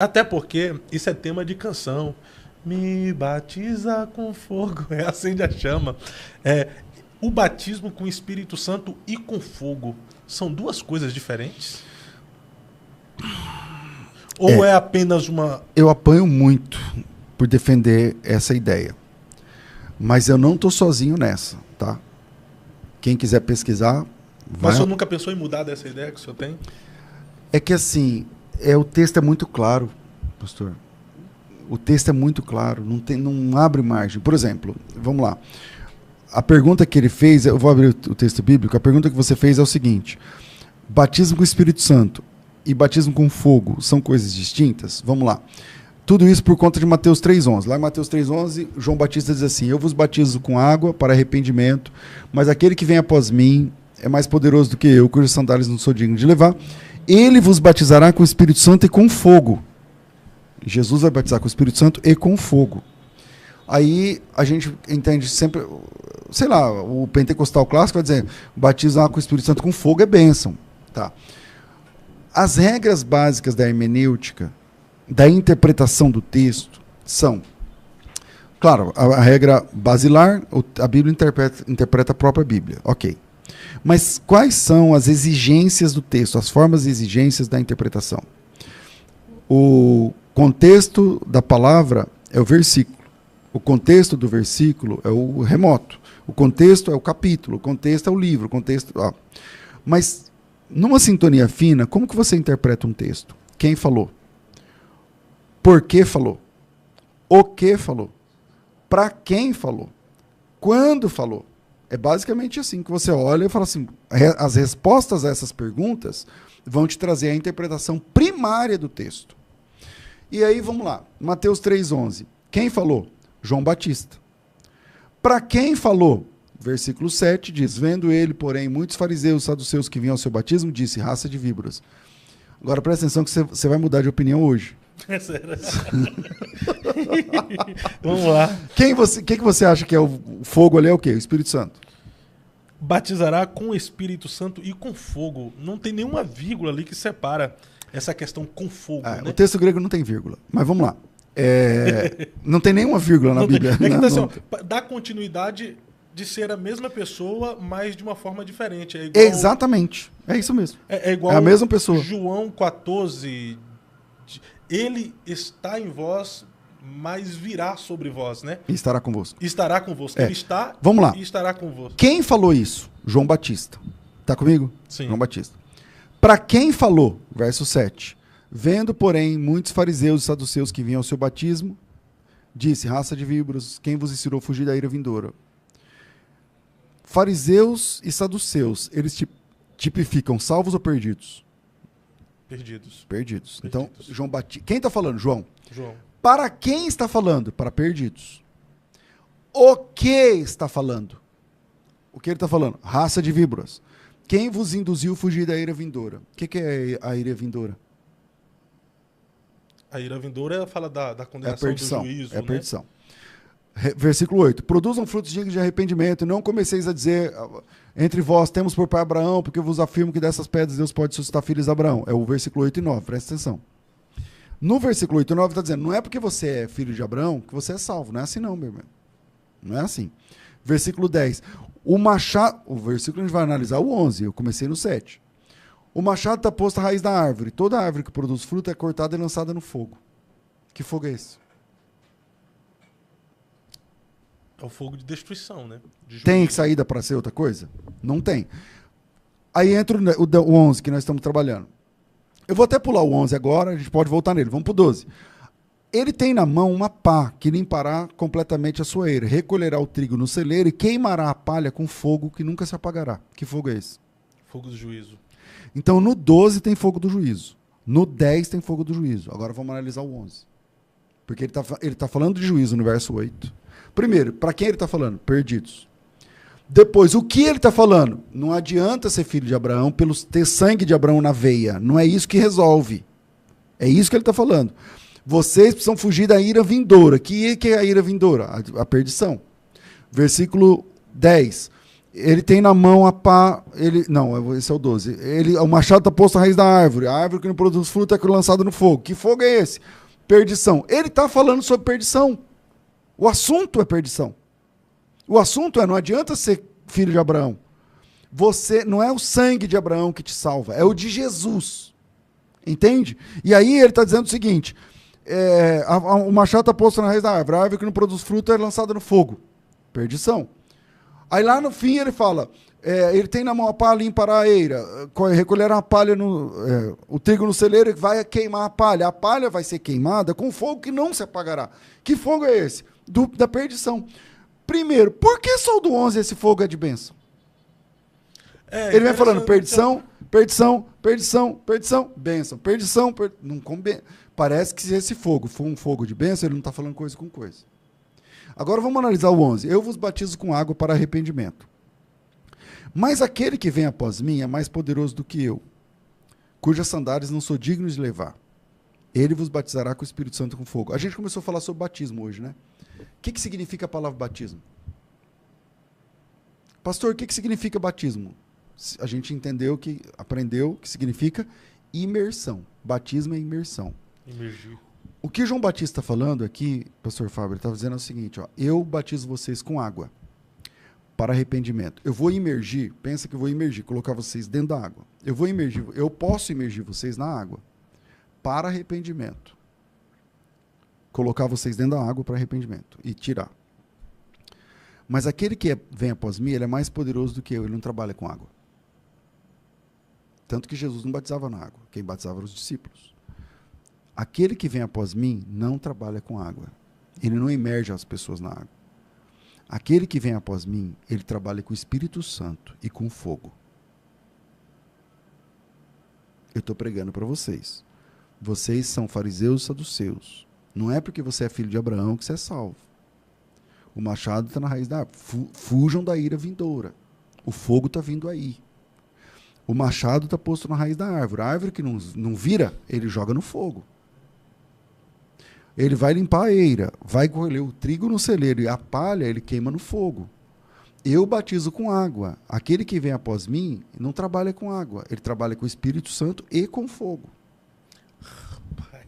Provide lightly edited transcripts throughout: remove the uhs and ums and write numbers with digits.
Até porque isso é tema de canção. Me batiza com fogo, acende a chama. O batismo com o Espírito Santo e com fogo são duas coisas diferentes? Ou é apenas uma... Eu apanho muito por defender essa ideia. Mas eu não estou sozinho nessa, tá? Quem quiser pesquisar... Mas o senhor nunca pensou em mudar dessa ideia que o senhor tem? É que assim, o texto é muito claro, pastor. O texto é muito claro, não abre margem. Por exemplo, vamos lá. A pergunta que ele fez, eu vou abrir o texto bíblico, a pergunta que você fez é o seguinte: batismo com o Espírito Santo e batismo com fogo são coisas distintas? Vamos lá. Tudo isso por conta de Mateus 3,11. Lá em Mateus 3,11, João Batista diz assim: eu vos batizo com água para arrependimento, mas aquele que vem após mim é mais poderoso do que eu, cujos sandálias não sou digno de levar. Ele vos batizará com o Espírito Santo e com fogo. Jesus vai batizar com o Espírito Santo e com fogo. Aí a gente entende sempre, sei lá, o pentecostal clássico vai dizer: batizar com o Espírito Santo com fogo é bênção. Tá. As regras básicas da hermenêutica, da interpretação do texto, são, claro, a regra basilar, a Bíblia interpreta a própria Bíblia, ok. Mas quais são as exigências do texto, as formas e exigências da interpretação? O contexto da palavra é o versículo. O contexto do versículo é o remoto. O contexto é o capítulo. O contexto é o livro. O contexto, Mas, numa sintonia fina, como que você interpreta um texto? Quem falou? Por que falou? O que falou? Para quem falou? Quando falou? É basicamente assim que você olha e fala assim: as respostas a essas perguntas vão te trazer a interpretação primária do texto. E aí, vamos lá. Mateus 3,11. Quem falou? João Batista. Para quem falou? Versículo 7 diz: vendo ele, porém, muitos fariseus, saduceus que vinham ao seu batismo, disse: raça de víboras. Agora presta atenção que você vai mudar de opinião hoje. É sério. Vamos lá. Quem que você acha que é o fogo ali? É o quê? O Espírito Santo. Batizará com o Espírito Santo e com fogo. Não tem nenhuma vírgula ali que separa essa questão com fogo. Né? O texto grego não tem vírgula. Mas vamos lá. Não tem nenhuma vírgula na Bíblia. É que assim, dá continuidade de ser a mesma pessoa, mas de uma forma diferente. É igual, exatamente. É isso mesmo. É igual a mesma pessoa. João 14. Ele está em vós, mas virá sobre vós, né? E estará convosco. Estará convosco. Ele está Vamos lá. E estará convosco. Quem falou isso? João Batista. Tá comigo? Sim. João Batista. Para quem falou? Verso 7. Vendo, porém, muitos fariseus e saduceus que vinham ao seu batismo, disse: raça de víboras, quem vos ensinou a fugir da ira vindoura? Fariseus e saduceus, eles tipificam salvos ou perdidos? Perdidos. Então, João Batista. Quem está falando? João. Para quem está falando? Para perdidos. O que está falando? O que ele está falando? Raça de víboras. Quem vos induziu a fugir da ira vindoura? O que é a ira vindoura? A ira vindoura fala da condenação, do juízo. É a perdição. Versículo 8. Produzam frutos dignos de arrependimento, e não comeceis a dizer: entre vós temos por pai Abraão, porque vos afirmo que dessas pedras Deus pode suscitar filhos de Abraão. É o versículo 8 e 9, presta atenção. No versículo 8 e 9 está dizendo: não é porque você é filho de Abraão que você é salvo. Não é assim não, meu irmão. Não é assim. Versículo 10. O versículo a gente vai analisar o 11, eu comecei no 7. O machado está posto à raiz da árvore. Toda árvore que produz fruto é cortada e lançada no fogo. Que fogo é esse? É o fogo de destruição, né? Tem saída para ser outra coisa? Não tem. Aí entra o 11 que nós estamos trabalhando. Eu vou até pular o 11 agora, a gente pode voltar nele. Vamos para o 12. Ele tem na mão uma pá que limpará completamente a sua eira, recolherá o trigo no celeiro e queimará a palha com fogo que nunca se apagará. Que fogo é esse? Fogo do juízo. Então no 12 tem fogo do juízo. No 10 tem fogo do juízo. Agora vamos analisar o 11. Porque ele tá falando de juízo no verso 8. Primeiro, para quem ele está falando? Perdidos. Depois, o que ele está falando? Não adianta ser filho de Abraão pelo ter sangue de Abraão na veia. Não é isso que resolve. É isso que ele está falando. Vocês precisam fugir da ira vindoura. Que é a ira vindoura? A perdição. Versículo 10. Ele tem na mão a pá. Não, esse é o 12. O machado está posto na raiz da árvore. A árvore que não produz fruto é lançada no fogo. Que fogo é esse? Perdição. Ele está falando sobre perdição. O assunto é perdição. O assunto não adianta ser filho de Abraão. Você não é o sangue de Abraão que te salva, é o de Jesus. Entende? E aí ele está dizendo o seguinte: o machado está posto na raiz da árvore. A árvore que não produz fruto é lançada no fogo. Perdição. Aí lá no fim ele fala, ele tem na mão a pá, limpará a eira, recolherá a palha, o trigo no celeiro, e vai queimar a palha. A palha vai ser queimada com fogo que não se apagará. Que fogo é esse? Da perdição. Primeiro, por que só o do 11 esse fogo é de bênção? Ele vem falando perdição, perdição, perdição, perdição, bênção, perdição, não parece que se esse fogo for um fogo de bênção, ele não está falando coisa com coisa. Agora vamos analisar o 11. Eu vos batizo com água para arrependimento. Mas aquele que vem após mim é mais poderoso do que eu, cujas sandálias não sou digno de levar. Ele vos batizará com o Espírito Santo e com fogo. A gente começou a falar sobre batismo hoje, né? O que significa a palavra batismo? Pastor, o que significa batismo? A gente aprendeu que significa imersão. Batismo é imersão. Imergir. O que João Batista está falando aqui, pastor Fábio, ele está dizendo o seguinte, ó, eu batizo vocês com água para arrependimento. Eu vou imergir, pensa que eu vou imergir, colocar vocês dentro da água. Eu posso imergir vocês na água para arrependimento. Colocar vocês dentro da água para arrependimento e tirar. Mas aquele que vem após mim, ele é mais poderoso do que eu, ele não trabalha com água. Tanto que Jesus não batizava na água, quem batizava eram os discípulos. Aquele que vem após mim não trabalha com água. Ele não imerge as pessoas na água. Aquele que vem após mim, ele trabalha com o Espírito Santo e com fogo. Eu estou pregando para vocês. Vocês são fariseus e saduceus. Não é porque você é filho de Abraão que você é salvo. O machado está na raiz da árvore. Fujam da ira vindoura. O fogo está vindo aí. O machado está posto na raiz da árvore. A árvore que não vira, ele joga no fogo. Ele vai limpar a eira, vai colher o trigo no celeiro e a palha ele queima no fogo. Eu batizo com água. Aquele que vem após mim não trabalha com água. Ele trabalha com o Espírito Santo e com fogo. Pai,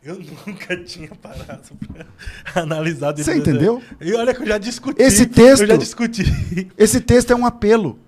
eu nunca tinha parado para analisar. Você entendeu? E olha que eu já discuti. Esse texto, eu já discuti. Esse texto é um apelo.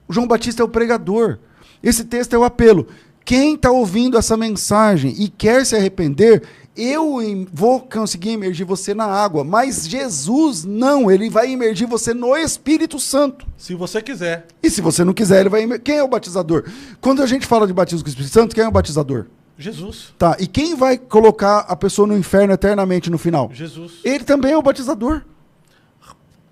O João Batista é o pregador. Esse texto é o apelo. Quem está ouvindo essa mensagem e quer se arrepender, eu vou conseguir imergir você na água, mas Jesus não, ele vai imergir você no Espírito Santo. Se você quiser. E se você não quiser, ele vai imergir. Quem é o batizador? Quando a gente fala de batismo com o Espírito Santo, quem é o batizador? Jesus. Tá, e quem vai colocar a pessoa no inferno eternamente no final? Jesus. Ele também é o batizador.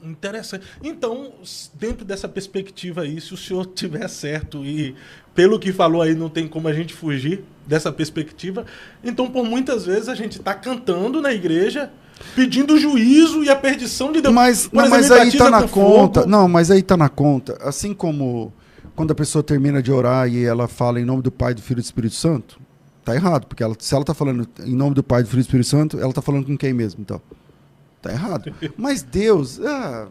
Interessante. Então, dentro dessa perspectiva aí, se o senhor tiver certo e pelo que falou aí não tem como a gente fugir dessa perspectiva, então por muitas vezes a gente está cantando na igreja pedindo juízo e a perdição de Deus. Mas aí está na conta. Não, mas aí está na conta. Assim como quando a pessoa termina de orar e ela fala em nome do Pai, do Filho e do Espírito Santo, tá errado, porque se ela está falando em nome do Pai, do Filho e do Espírito Santo, ela está falando com quem mesmo, então? Tá errado. Mas Deus é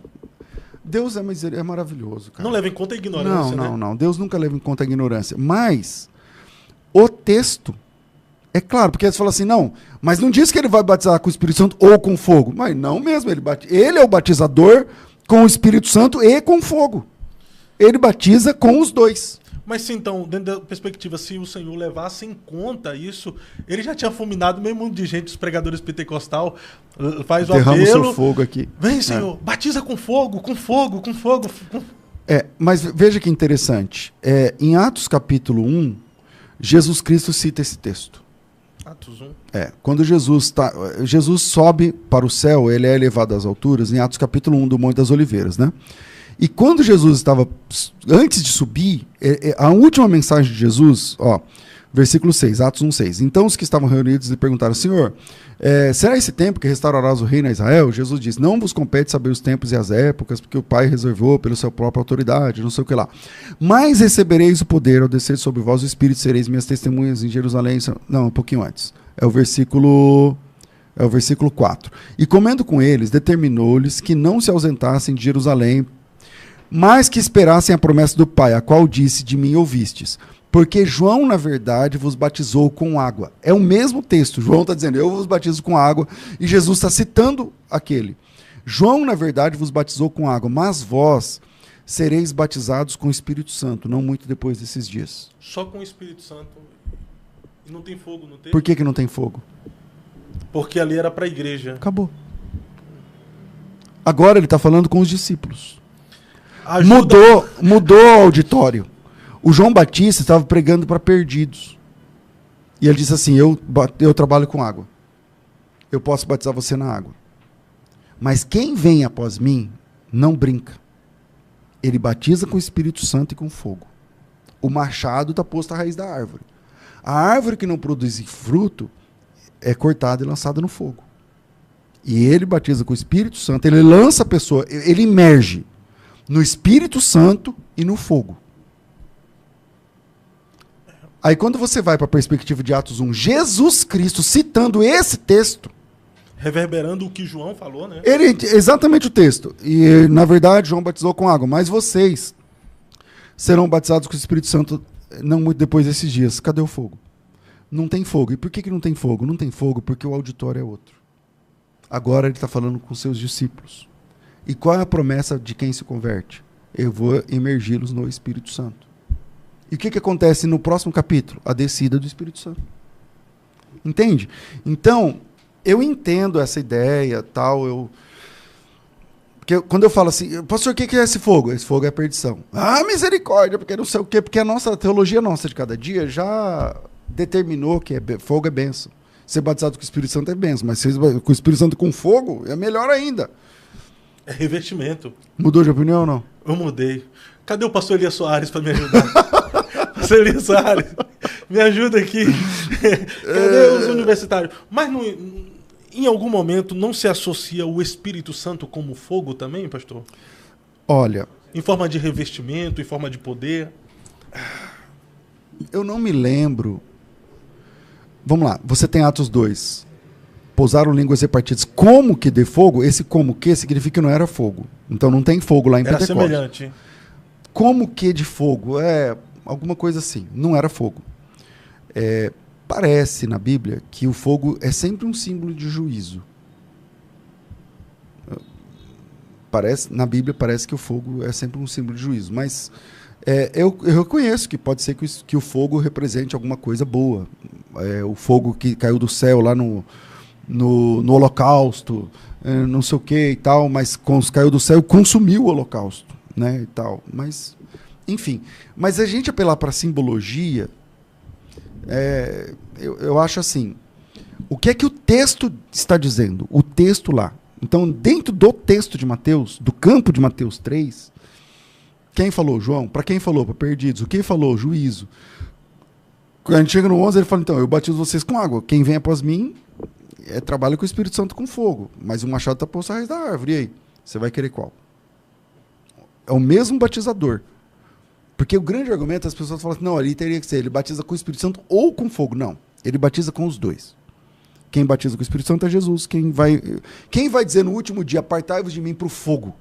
maravilhoso, cara. Não leva em conta a ignorância, né? Não. Deus nunca leva em conta a ignorância. Mas o texto, é claro, porque eles falam assim, não, mas não diz que ele vai batizar com o Espírito Santo ou com fogo. Mas não mesmo, ele é o batizador com o Espírito Santo e com fogo. Ele batiza com os dois. Mas se então, dentro da perspectiva, se o Senhor levasse em conta isso, ele já tinha fulminado meio mundo de gente, os pregadores pentecostal, faz o Derrama apelo. o seu fogo aqui. Vem, Senhor, batiza com fogo, com fogo, com fogo. Mas veja que interessante. Em Atos capítulo 1, Jesus Cristo cita esse texto. Atos 1. Quando Jesus sobe para o céu, ele é elevado às alturas, em Atos capítulo 1 do Monte das Oliveiras, né? E quando Jesus estava, antes de subir, a última mensagem de Jesus, versículo 6, Atos 1:6. Então os que estavam reunidos lhe perguntaram, Senhor, será esse tempo que restaurarás o reino a Israel? Jesus diz, não vos compete saber os tempos e as épocas, porque o Pai reservou pela sua própria autoridade, não sei o que lá. Mas recebereis o poder ao descer sobre vós o Espírito, sereis minhas testemunhas em Jerusalém. Não, um pouquinho antes. É o versículo 4. E comendo com eles, determinou-lhes que não se ausentassem de Jerusalém, mas que esperassem a promessa do Pai, a qual disse, de mim ouvistes. Porque João, na verdade, vos batizou com água. É o mesmo texto. João está dizendo, eu vos batizo com água, e Jesus está citando aquele. João, na verdade, vos batizou com água, mas vós sereis batizados com o Espírito Santo, não muito depois desses dias. Só com o Espírito Santo. E não tem fogo no texto? Por que não tem fogo? Porque ali era para a igreja. Acabou. Agora ele está falando com os discípulos. Mudou o auditório. O João Batista estava pregando para perdidos. E ele disse assim, eu trabalho com água. Eu posso batizar você na água. Mas quem vem após mim, não brinca. Ele batiza com o Espírito Santo e com fogo. O machado está posto à raiz da árvore. A árvore que não produz fruto é cortada e lançada no fogo. E ele batiza com o Espírito Santo, ele lança a pessoa, ele imerge no Espírito Santo e no fogo. Aí quando você vai para a perspectiva de Atos 1, Jesus Cristo citando esse texto, reverberando o que João falou, né? Exatamente o texto. E, na verdade, João batizou com água. Mas vocês serão batizados com o Espírito Santo não muito depois desses dias. Cadê o fogo? Não tem fogo. E por que não tem fogo? Não tem fogo porque o auditório é outro. Agora ele está falando com seus discípulos. E qual é a promessa de quem se converte? Eu vou imergi-los no Espírito Santo. E o que acontece no próximo capítulo? A descida do Espírito Santo. Entende? Então... eu entendo essa ideia, tal, porque quando eu falo assim, pastor, o que é esse fogo? Esse fogo é a perdição. Ah, misericórdia, porque não sei o quê, porque a nossa teologia nossa de cada dia já determinou que fogo é bênção. Ser batizado com o Espírito Santo é bênção, mas ser com o Espírito Santo com fogo é melhor ainda. É revestimento. Mudou de opinião ou não? Eu mudei. Cadê o pastor Elias Soares para me ajudar? Pastor Elias Soares, me ajuda aqui. Cadê os universitários? Mas em algum momento não se associa o Espírito Santo como fogo também, pastor? Olha... em forma de revestimento, em forma de poder? Eu não me lembro. Vamos lá, você tem Atos 2. Pousaram línguas repartidas. Como que de fogo? Esse como que significa que não era fogo. Então não tem fogo lá em Pentecostes. Era semelhante. Como que de fogo? É alguma coisa assim. Não era fogo. Parece na Bíblia que o fogo é sempre um símbolo de juízo. Na Bíblia parece que o fogo é sempre um símbolo de juízo. Mas eu reconheço que pode ser que o fogo represente alguma coisa boa. O fogo que caiu do céu lá no Holocausto, não sei o que e tal, mas caiu do céu e consumiu o Holocausto, né, e tal. Mas, enfim. Mas a gente apelar para simbologia, eu acho assim, o que é que o texto está dizendo? O texto lá. Então, dentro do texto de Mateus, do campo de Mateus 3, quem falou? João. Para quem falou? Para perdidos. O que falou? Juízo. Quando a gente chega no 11, ele fala, então, eu batizo vocês com água. Quem vem após mim trabalha com o Espírito Santo com fogo. Mas o machado está posto à raiz da árvore. E aí? Você vai querer qual? É o mesmo batizador. Porque o grande argumento, as pessoas falam assim, não, ali teria que ser, ele batiza com o Espírito Santo ou com fogo. Não, ele batiza com os dois. Quem batiza com o Espírito Santo é Jesus. Quem vai dizer no último dia, apartai-vos de mim para o fogo?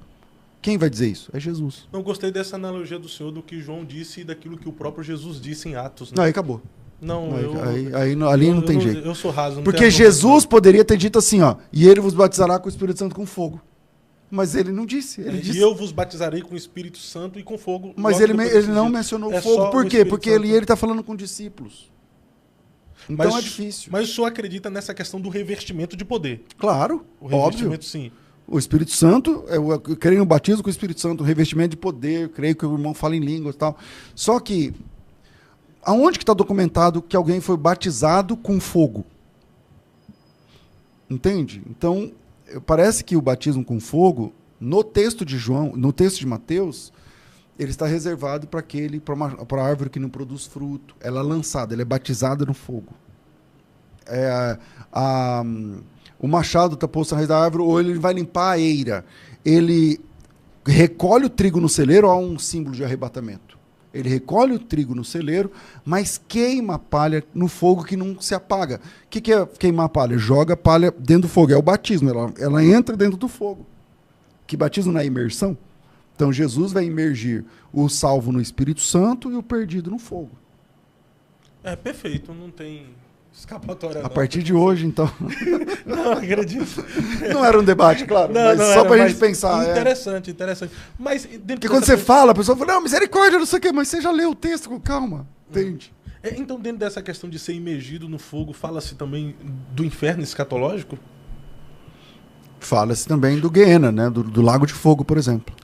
Quem vai dizer isso? É Jesus. Não gostei dessa analogia do Senhor, do que João disse e daquilo que o próprio Jesus disse em Atos. Né? Aí acabou. Não, ali não tem jeito. Eu sou raso. Porque Jesus poderia ter dito assim, ó, e ele vos batizará com o Espírito Santo com fogo. Mas ele não disse. Ele disse, eu vos batizarei com o Espírito Santo e com fogo. Mas ele não mencionou fogo. Por quê? Porque ele está falando com discípulos. Então é difícil. Mas o senhor acredita nessa questão do revestimento de poder? Claro, o revestimento, sim. O Espírito Santo, eu creio no batismo com o Espírito Santo, o revestimento de poder, eu creio que o irmão fala em línguas e tal. Só que, aonde que está documentado que alguém foi batizado com fogo? Entende? Então, parece que o batismo com fogo, no texto de João, no texto de Mateus, ele está reservado para a árvore que não produz fruto. Ela é lançada, ela é batizada no fogo. O machado está posto na raiz da árvore, ou ele vai limpar a eira. Ele recolhe o trigo no celeiro, há um símbolo de arrebatamento. Ele recolhe o trigo no celeiro, mas queima a palha no fogo que não se apaga. O que é queimar a palha? Joga a palha dentro do fogo. É o batismo, ela entra dentro do fogo. Que batismo não é imersão? Então Jesus vai imergir o salvo no Espírito Santo e o perdido no fogo. É perfeito, não tem escapatória. A partir de hoje, então. Não, acredito. Não era um debate, claro, mas não só era, pra gente mas pensar. Interessante, interessante. Mas dentro Porque quando você fala, a pessoa fala, não, misericórdia, não sei o quê, mas você já leu o texto com calma, entende? Então, dentro dessa questão de ser imergido no fogo, fala-se também do inferno escatológico? Fala-se também do Guiena, né? Do Lago de Fogo, por exemplo.